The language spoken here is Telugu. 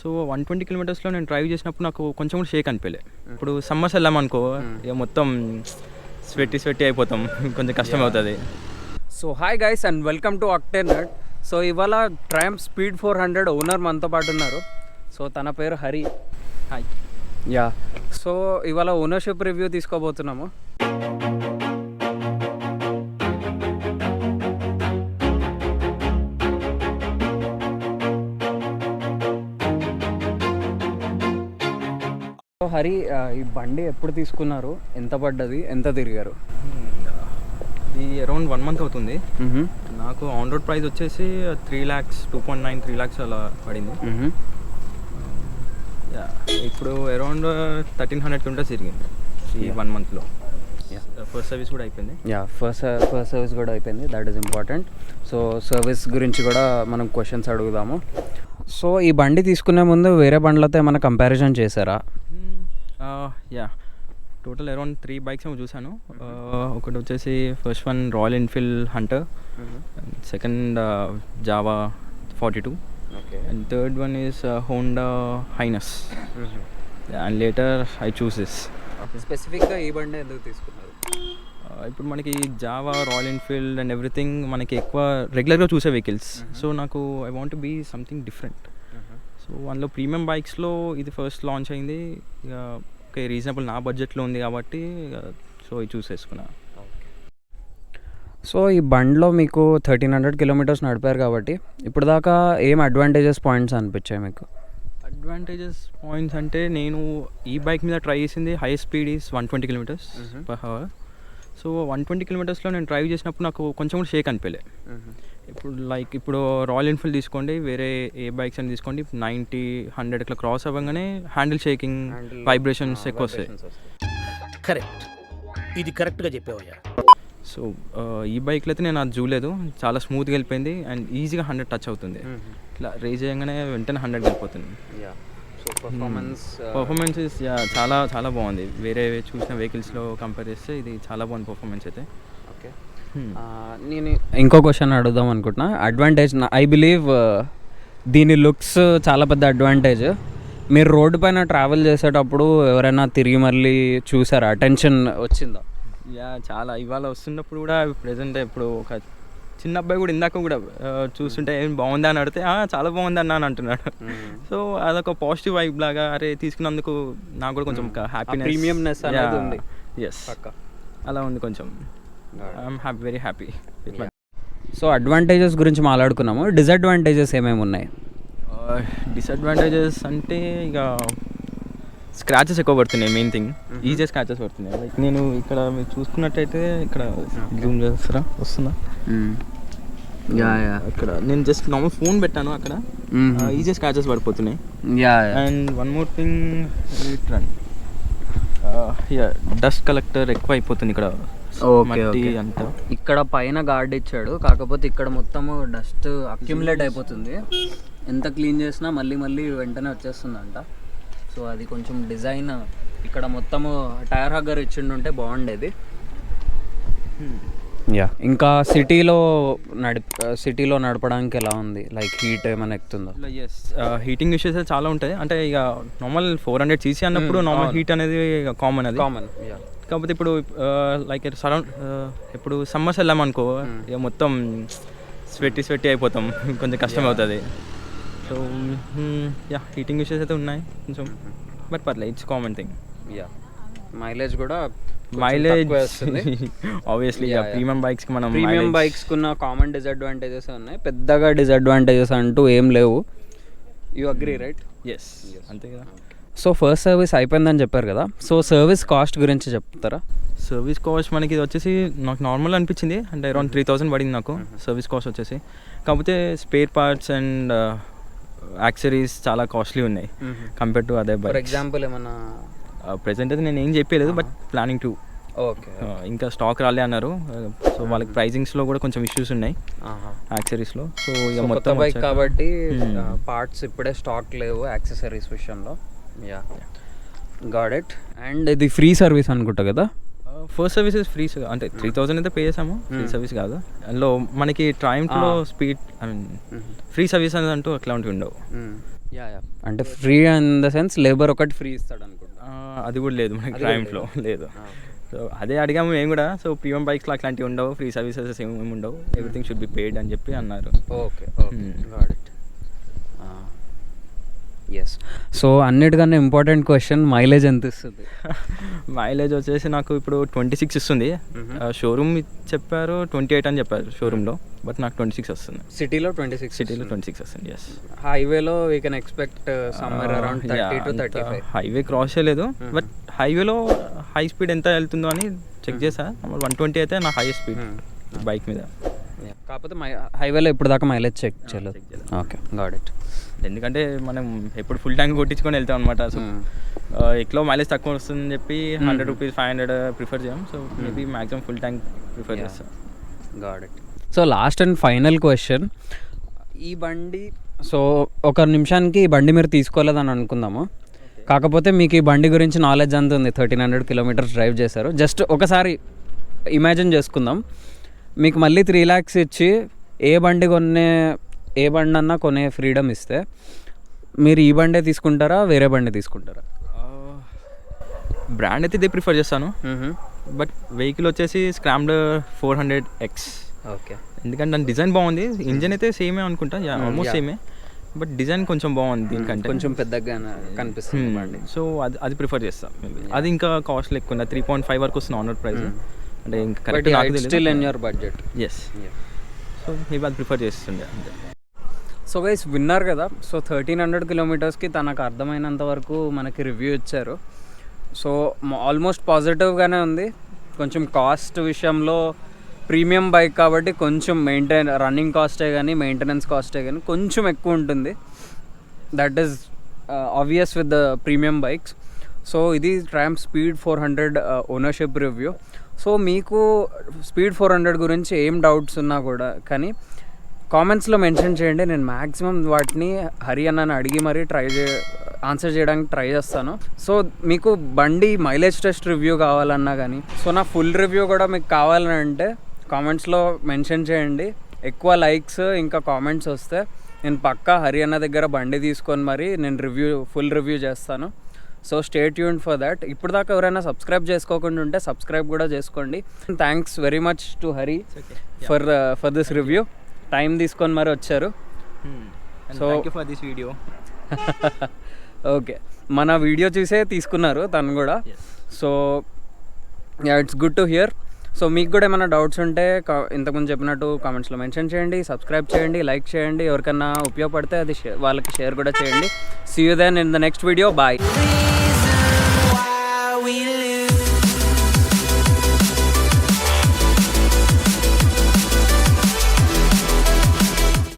సో 120 కిలోమీటర్స్లో నేను డ్రైవ్ చేసినప్పుడు నాకు కొంచెం కూడా షేక్ అనిపించలే. ఇప్పుడు సమ్మర్స్ వెళ్ళామనుకో ఇక మొత్తం స్వెట్టి అయిపోతాం, కొంచెం కష్టం అవుతుంది. So hi guys and welcome to Octane Nut. So ఇవాళ ట్రయంఫ్ స్పీడ్ 400 ఓనర్ మనతో పాటు ఉన్నారు. సో తన పేరు హరి. హాయ్. యా, సో ఇవాళ ఓనర్షిప్ రివ్యూ తీసుకోబోతున్నాము. సో హరి, ఈ బండి ఎప్పుడు తీసుకున్నారు, ఎంత పడ్డది, ఎంత తిరిగారు? ఇది అరౌండ్ 1 మంత్ అవుతుంది. నాకు ఆన్ రోడ్ ప్రైస్ వచ్చేసి 3 lakhs 2.9 3 lakhs అలా పడింది. ఇప్పుడు అరౌండ్ 1300 కిలోమీటర్స్ తిరిగింది ఈ 1 మంత్లో. ఫస్ట్ సర్వీస్ కూడా అయిపోయింది. ఫస్ట్ సర్వీస్ కూడా అయిపోయింది, that is important. So service గురించి కూడా మనం క్వశ్చన్స్ అడుగుదాము. సో ఈ బండి తీసుకునే ముందు వేరే బండ్లతో ఏమైనా కంపారిజన్ చేశారా? టోటల్ అరౌండ్ 3 బైక్స్ ఏమో చూసాను. ఒకటి వచ్చేసి first one royal Enfield Hunter, second Java 42, and third one is Honda Highness, and later I choose this. స్పెసిఫిక్గా ఈ బండి ఎందుకు తీసుకున్నారు? ఇప్పుడు మనకి Jawa, Royal Enfield and everything మనకి ఎక్కువ రెగ్యులర్గా చూసే వెహికల్స్. సో నాకు I want be something different. So అందులో ప్రీమియం బైక్స్లో ఇది ఫస్ట్ లాంచ్ అయింది. ఇక ఓకే, రీజనబుల్ నా బడ్జెట్లో ఉంది కాబట్టి సో ఇది చూస్ చేసుకున్నా. సో ఈ బండిలో మీకు 1300 కిలోమీటర్స్ నడిపారు కాబట్టి ఇప్పుడు దాకా ఏం అడ్వాంటేజెస్ పాయింట్స్ అనిపించాయి మీకు? అడ్వాంటేజెస్ పాయింట్స్ అంటే నేను ఈ బైక్ మీద ట్రై చేసింది highest speed is 120 kilometres per hour. So 120 కిలోమీటర్స్లో నేను డ్రైవ్ చేసినప్పుడు నాకు కొంచెం కూడా షేక్ అనిపించలే. ఇప్పుడు రాయల్ ఎన్ఫీల్డ్ తీసుకోండి, వేరే ఏ బైక్స్ అని తీసుకోండి, 90-100 ఇట్లా క్రాస్ అవ్వగానే హ్యాండిల్ షేకింగ్, వైబ్రేషన్స్ ఎక్కువ వస్తాయి. కరెక్ట్, ఇది కరెక్ట్గా చెప్పావయ్యా. సో ఈ బైక్లో అయితే నేను అది చూడలేదు, చాలా స్మూత్గా వెళ్ళిపోయింది అండ్ ఈజీగా 100 టచ్ అవుతుంది. ఇట్లా రేజ్ చేయగానే వెంటనే 100 వెళ్ళిపోతుంది. పర్ఫార్మెన్స్ చాలా చాలా బాగుంది. వేరే చూసిన వెహికల్స్లో కంపేర్ చేస్తే ఇది చాలా బాగుంది పర్ఫార్మెన్స్ అయితే. ఓకే, నేను ఇంకో క్వశ్చన్ అడుగుదాం అనుకుంటున్నా. అడ్వాంటేజ్ ఐ బిలీవ్ దీని లుక్స్ చాలా పెద్ద అడ్వాంటేజ్. మీరు రోడ్డు పైన ట్రావెల్ చేసేటప్పుడు ఎవరైనా తిరిగి మళ్ళీ చూసారా, అటెన్షన్ వచ్చిందా? చాలా. ఇవాళ వస్తున్నప్పుడు కూడా ప్రెజెంట్ ఇప్పుడు ఒక చిన్న అబ్బాయి కూడా ఇందాక కూడా చూస్తుంటే ఏం బాగుందా అని అడిగితే చాలా బాగుంది అన్న అని అంటున్నాడు. సో అదొక పాజిటివ్ వైబ్ లాగా, అరే తీసుకున్నందుకు నాకు కూడా కొంచెం హ్యాపీనెస్, ప్రీమియంనెస్ అనేది ఉంది. ఎస్, అలా ఉంది కొంచెం. I'm very happy with my. So advantages గురించి మాట్లాడుకున్నాము, డిసడ్వాంటేజెస్ ఏమేమి ఉన్నాయి? డిసడ్వాంటేజెస్ అంటే ఇక స్క్రాచెస్ ఎక్కువ పడుతున్నాయి. మెయిన్ థింగ్ ఈజీ స్క్రాచెస్ పడుతున్నాయి. లైక్ నేను ఇక్కడ మీరు చూసుకున్నట్టయితే ఇక్కడ జూమ్ చేస్తారా, వస్తుందా? ఇక్కడ నేను జస్ట్ నార్మల్ ఫోన్ పెట్టాను, అక్కడ ఈజీ స్క్రాచెస్ పడిపోతున్నాయి. And one more thing, dust collector ఎక్కువ అయిపోతుంది ఇక్కడ. అంతా ఇక్కడ పైన గార్డ్ ఇచ్చాడు, కాకపోతే ఇక్కడ మొత్తం డస్ట్ అక్యుములేట్ అయిపోతుంది. ఎంత క్లీన్ చేసినా మళ్ళీ మళ్ళీ వెంటనే వచ్చేస్తుందంట. సో అది కొంచెం డిజైన్ ఇక్కడ మొత్తము టైర్ హగ్గర్ ఇచ్చిండుంటే బాగుండేది. ఇంకా సిటీలో నడపడానికి ఎలా ఉంది? లైక్ హీట్ ఏమైనా ఎక్కుతుందా? ఎస్, హీటింగ్ ఇష్యూస్ చాలా ఉంటాయి. అంటే ఇక నార్మల్ 400cc అన్నప్పుడు నార్మల్ హీట్ అనేది కామన్. కాకపోతే ఇప్పుడు లైక్ ఇప్పుడు సమ్మర్స్ వెళ్ళామనుకో ఇక మొత్తం స్వెట్టి అయిపోతాం, కొంచెం కష్టం అవుతుంది. సో హీటింగ్ ఇష్యూస్ అయితే ఉన్నాయి కొంచెం, బట్ పర్లేదు, ఇట్స్ కామన్ థింగ్. మైలేజ్ కూడా ఆబ్వియస్లీ ప్రీమియం బైక్స్ కున్న కామన్ డిసడ్వాంటేజెస్ ఉన్నాయి, పెద్దగా డిసడ్వాంటేజెస్ అంటూ ఏం లేవు. You agree right? ఎస్, అంతే కదా. సో ఫస్ట్ సర్వీస్ అయిపోయిందని చెప్పారు కదా, సో సర్వీస్ కాస్ట్ గురించి చెప్తారా? సర్వీస్ కాస్ట్ మనకి ఇది వచ్చేసి నాకు నార్మల్ అనిపించింది, అంటే అరౌండ్ 3000 పడింది నాకు సర్వీస్ కాస్ట్ వచ్చేసి. కాకపోతే స్పేర్ పార్ట్స్ అండ్ యాక్సరీస్ చాలా కాస్ట్లీ ఉన్నాయి compare to other bikes. For example ఏమన్నా ప్రెజెంట్ అయితే నేను ఏం చెప్పలేదు, బట్ ప్లానింగ్ టు. ఓకే, ఇంకా స్టాక్ రాలే అన్నారు. సో వాళ్ళకి ప్రైజింగ్స్లో కూడా కొంచెం ఇష్యూస్ ఉన్నాయి యాక్సరీస్లో. సో ఇక మొత్తం బైక్ కాబట్టి పార్ట్స్ ఇప్పుడే స్టాక్ లేవు యాక్సెసరీస్ విషయంలో. Got it. అండ్ ఇది ఫ్రీ సర్వీస్ అనుకుంటా కదా? ఫస్ట్ సర్వీసెస్ ఫ్రీ, అంటే 3000 అయితే పే చేసాము, ఫ్రీ సర్వీస్ కాదు. అందులో మనకి ట్రయంఫ్లో speed, I mean free service అనేది అంటూ అట్లాంటివి ఉండవు. యా అంటే free in the sense labour ఒకటి ఫ్రీ ఇస్తాడు అనుకుంటా. అది కూడా లేదు మనకి ట్రయంఫ్లో లేదు. సో అదే అడిగాము మేము కూడా. సో ప్రీమియం బైక్స్లో అట్లాంటివి ఉండవు, ఫ్రీ సర్వీసెస్ ఏమి ఉండవు, ఎవ్రీథింగ్ షుడ్ బి పెయిడ్ అని చెప్పి అన్నారు. Okay got it. Yes. So అన్నిటికన్నా ఇంపార్టెంట్ క్వశ్చన్, మైలేజ్ ఎంత ఇస్తుంది? మైలేజ్ వచ్చేసి నాకు ఇప్పుడు 26 ఇస్తుంది. షోరూమ్ చెప్పారు 28 అని చెప్పారు షోరూంలో, బట్ నాకు 26 వస్తుంది. సిటీలో 26, సిటీలో 26 వస్తుంది. ఎస్. హైవేలో we can expect summer around 30 to 35. Highway cross చేయలేదు, బట్ హైవేలో హై స్పీడ్ ఎంత వెళ్తుందో అని చెక్ చేసా. 120 అయితే నా హై స్పీడ్ బైక్ మీద. కాకపోతే హైవేలో ఇప్పుడు దాకా మైలేజ్ చెక్ చేయలేదు. Okay got it. ఎందుకంటే మనం ఎప్పుడు ఫుల్ ట్యాంక్ కొట్టించుకొని వెళ్తాం అనమాట. సో ఎక్కువ మైలేజ్ తక్కువ వస్తుందని చెప్పి 100 రూపీస్ 500 ప్రిఫర్ చేయం. So maybe maximum full tank prefer చేస్తాం. Got it. So last and final question, ఈ బండి సో ఒక నిమిషానికి ఈ బండి మీరు తీసుకోలేదని అనుకుందాము, కాకపోతే మీకు ఈ బండి గురించి నాలెడ్జ్ అంత ఉంది, 1300 kilometers డ్రైవ్ చేశారు. జస్ట్ ఒకసారి ఇమాజిన్ చేసుకుందాం, మీకు మళ్ళీ 3 lakhs ఇచ్చి ఏ బండి అన్నా కొనే ఫ్రీడమ్ ఇస్తే మీరు ఈ బండే తీసుకుంటారా, వేరే బండి తీసుకుంటారా? బ్రాండ్ అయితే ఇదే ప్రిఫర్ చేస్తాను, బట్ వెహికల్ వచ్చేసి స్క్రామ్బ్లర్ 400X. ఓకే. ఎందుకంటే దాని డిజైన్ బాగుంది. ఇంజన్ అయితే సేమే అనుకుంటా, ఆల్మోస్ట్ సేమే, బట్ డిజైన్ కొంచెం బాగుంది దీనికంటే, కొంచెం పెద్దగా కనిపిస్తుంది బండి. సో అది ప్రిఫర్ చేస్తాం. అది ఇంకా కాస్ట్ ఎక్కువ 3.5 వరకు వస్తుంది ఆన్ రోడ్ ప్రైస్. అంటే ఇంకా correct still in your budget. Yes. So maybe అది ప్రిఫర్ చేస్తుండే అంతే. సో గైస్ విన్నారు కదా. సో 1300 kilometersకి తనకు అర్థమైనంత వరకు మనకి రివ్యూ ఇచ్చారు. సో ఆల్మోస్ట్ పాజిటివ్గానే ఉంది. కొంచెం కాస్ట్ విషయంలో ప్రీమియం బైక్ కాబట్టి కొంచెం రన్నింగ్ కాస్టే కానీ మెయింటెనెన్స్ కాస్టే కానీ కొంచెం ఎక్కువ ఉంటుంది. That is obvious with the premium bikes. So ఇది Triumph speed 400 ownership review. So మీకు స్పీడ్ 400 గురించి ఏం డౌట్స్ ఉన్నా కూడా కానీ కామెంట్స్లో మెన్షన్ చేయండి. నేను మ్యాక్సిమం వాటిని హరి అన్నని అడిగి మరీ ఆన్సర్ చేయడానికి ట్రై చేస్తాను. సో మీకు బండి మైలేజ్ టెస్ట్ రివ్యూ కావాలన్నా కానీ, సో నా ఫుల్ రివ్యూ కూడా మీకు కావాలని అంటే కామెంట్స్లో మెన్షన్ చేయండి. ఎక్కువ లైక్స్ ఇంకా కామెంట్స్ వస్తే నేను పక్కా హరి అన్న దగ్గర బండి తీసుకొని మరి నేను ఫుల్ రివ్యూ చేస్తాను. So stay tuned for that. ఇప్పుడు దాకా ఎవరైనా సబ్స్క్రైబ్ చేసుకోకుండా ఉంటే సబ్స్క్రైబ్ కూడా చేసుకోండి. Thanks very much to Hari for this review. Time తీసుకొని మరి వచ్చారు. So for this video. Okay, మన వీడియో చూసే తీసుకున్నారు తను కూడా. So it's good to hear. So మీకు కూడా ఏమైనా డౌట్స్ ఉంటే ఇంతకుముందు చెప్పినట్టు కామెంట్స్లో మెన్షన్ చేయండి, సబ్స్క్రైబ్ చేయండి, లైక్ చేయండి. ఎవరికన్నా ఉపయోగపడితే అది వాళ్ళకి షేర్ కూడా చేయండి. See you then in the next video. Bye.